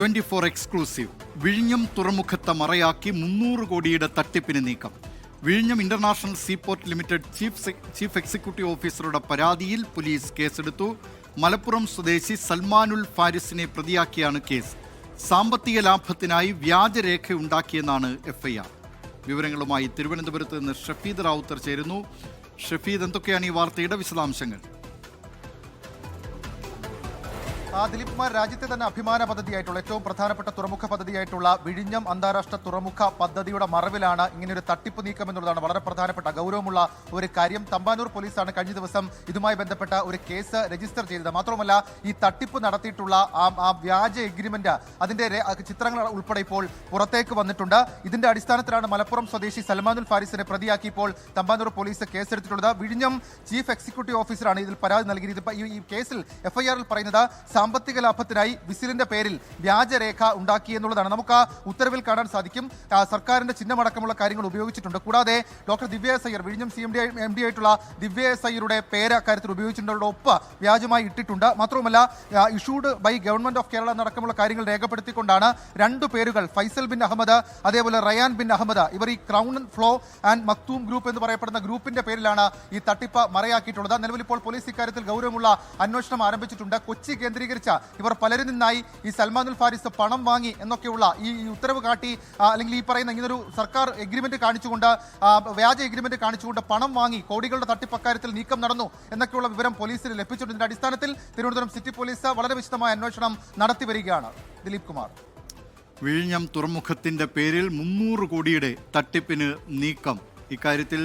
24 exclusive. വിഴിഞ്ഞം തുറമുഖത്തെ മറയാക്കി 300 കോടിയുടെ തട്ടിപ്പിന് നീക്കം. വിഴിഞ്ഞം international seaport limited chief executive ഓഫീസറുടെ പരാതിയിൽ പോലീസ് കേസെടുത്തു. മലപ്പുറം സ്വദേശി സൽമാനുൽ ഫാരിസിനെ പ്രതിയാക്കിയാണ് കേസ്. സാമ്പത്തിക ലാഭത്തിനായി വ്യാജരേഖയുണ്ടാക്കിയെന്നാണ് എഫ്ഐആർ. വിവരങ്ങളുമായി തിരുവനന്തപുരത്ത് നിന്ന് ഷഫീദ് റാവുത്തർ ചേരുന്നു. ഷഫീദ്, എന്തൊക്കെയാണ് ഈ വാർത്തയുടെ വിശദാംശങ്ങൾ? ദിലീപ് കുമാർ, രാജ്യത്തെ തന്നെ അഭിമാന പദ്ധതിയായിട്ടുള്ള ഏറ്റവും പ്രധാനപ്പെട്ട തുറമുഖ പദ്ധതിയായിട്ടുള്ള വിഴിഞ്ഞം അന്താരാഷ്ട്ര തുറമുഖ പദ്ധതിയുടെ മറവിലാണ് ഇങ്ങനെയൊരു തട്ടിപ്പ് നീക്കം എന്നുള്ളതാണ് വളരെ പ്രധാനപ്പെട്ട ഗൗരവമുള്ള ഒരു കാര്യം. തമ്പാനൂർ പോലീസാണ് കഴിഞ്ഞ ദിവസം ഇതുമായി ബന്ധപ്പെട്ട ഒരു കേസ് രജിസ്റ്റർ ചെയ്തത്. മാത്രമല്ല, ഈ തട്ടിപ്പ് നടത്തിയിട്ടുള്ള ആ വ്യാജ എഗ്രിമെന്റ് അതിന്റെ ചിത്രങ്ങൾ ഉൾപ്പെടെ ഇപ്പോൾ പുറത്തേക്ക് വന്നിട്ടുണ്ട്. ഇതിന്റെ അടിസ്ഥാനത്തിലാണ് മലപ്പുറം സ്വദേശി സൽമാനുൽ ഫാരിസിനെ പ്രതിയാക്കി ഇപ്പോൾ തമ്പാനൂർ പോലീസ് കേസെടുത്തിട്ടുള്ളത്. വിഴിഞ്ഞം ചീഫ് എക്സിക്യൂട്ടീവ് ഓഫീസറാണ് ഇതിൽ പരാതി നൽകിയത്. ഈ കേസിൽ എഫ്ഐആറിൽ പറയുന്നത് സാമ്പത്തിക ലാഭത്തിനായി വിസിലിന്റെ പേരിൽ വ്യാജരേഖ ഉണ്ടാക്കി എന്നുള്ളതാണ്. നമുക്ക് ആ ഉത്തരവിൽ കാണാൻ സാധിക്കും. സർക്കാരിന്റെ ചിഹ്നമടക്കമുള്ള കാര്യങ്ങൾ ഉപയോഗിച്ചിട്ടുണ്ട്. കൂടാതെ ഡോക്ടർ ദിവ്യ എസ് അയ്യർ, വിഴിഞ്ഞം എം ഡി ആയിട്ടുള്ള ദിവ്യ എസ് അയ്യരുടെ പേര് അക്കാര്യത്തിൽ ഉപയോഗിച്ചിട്ടുണ്ട്. ഒപ്പ് വ്യാജമായി ഇട്ടിട്ടുണ്ട്. മാത്രവുമല്ല, issued by government of Kerala എന്നടക്കമുള്ള കാര്യങ്ങൾ രേഖപ്പെടുത്തിക്കൊണ്ടാണ് രണ്ടു പേരുകൾ, ഫൈസൽ ബിൻ അഹമ്മദ് അതേപോലെ റയാൻ ബിൻ അഹമ്മദ്, ഇവർ ഈ crown flow and Maktoum group എന്ന് പറയപ്പെടുന്ന ഗ്രൂപ്പിന്റെ പേരിലാണ് ഈ തട്ടിപ്പ് മറയാക്കിയിട്ടുള്ളത്. നിലവിൽ ഇപ്പോൾ പോലീസ് ഇക്കാര്യത്തിൽ ഗൗരവമുള്ള അന്വേഷണം ആരംഭിച്ചിട്ടുണ്ട്. കൊച്ചി കേന്ദ്രീകരിച്ച ഇവർ പലരിൽ നിന്നായി ഈ സൽമാനുൽ ഫാരിസ് പണം വാങ്ങി എന്നൊക്കെയുള്ള ഈ ഉത്തരവ് കാട്ടി, അല്ലെങ്കിൽ ഈ പറയുന്ന ഇങ്ങനൊരു സർക്കാർ എഗ്രിമെന്റ് കാണിച്ചുകൊണ്ട്, വ്യാജ എഗ്രിമെന്റ് കാണിച്ചുകൊണ്ട് പണം വാങ്ങി കോടികളുടെ തട്ടിപ്പ് അക്കാര്യത്തിൽ നീക്കം നടന്നു എന്നൊക്കെയുള്ള വിവരം പോലീസിന് ലഭിച്ചിട്ടുണ്ട്. ഇതിന്റെ അടിസ്ഥാനത്തിൽ തിരുവനന്തപുരം സിറ്റി പോലീസ് വളരെ വിശദമായ അന്വേഷണം നടത്തി വരികയാണ്. ദിലീപ് കുമാർ, വിഴിഞ്ഞം തുറമുഖത്തിന്റെ പേരിൽ 300 കോടിയുടെ തട്ടിപ്പിന് നീക്കം. ഇക്കാര്യത്തിൽ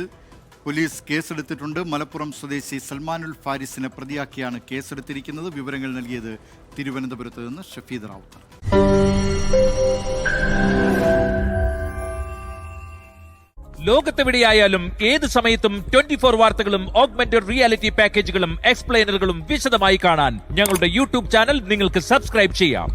പോലീസ് കേസെടുത്തിട്ടുണ്ട്. മലപ്പുറം സ്വദേശി സൽമാനുൽ ഫാരിസിനെ പ്രതിയാക്കിയാണ് കേസെടുത്തിരിക്കുന്നത്. വിവരങ്ങൾ നൽകിയത് തിരുവനന്തപുരത്ത് നിന്ന് ഷഫീദ് റാവുത്തർ. ലോകത്തെവിടെയായാലും ഏത് സമയത്തും 24 വാർത്തകളും ഓഗ്മെന്റഡ് റിയാലിറ്റി പാക്കേജുകളും എക്സ്പ്ലെയിനറുകളും വിശദമായി കാണാൻ ഞങ്ങളുടെ യൂട്യൂബ് ചാനൽ നിങ്ങൾക്ക് സബ്സ്ക്രൈബ് ചെയ്യാം.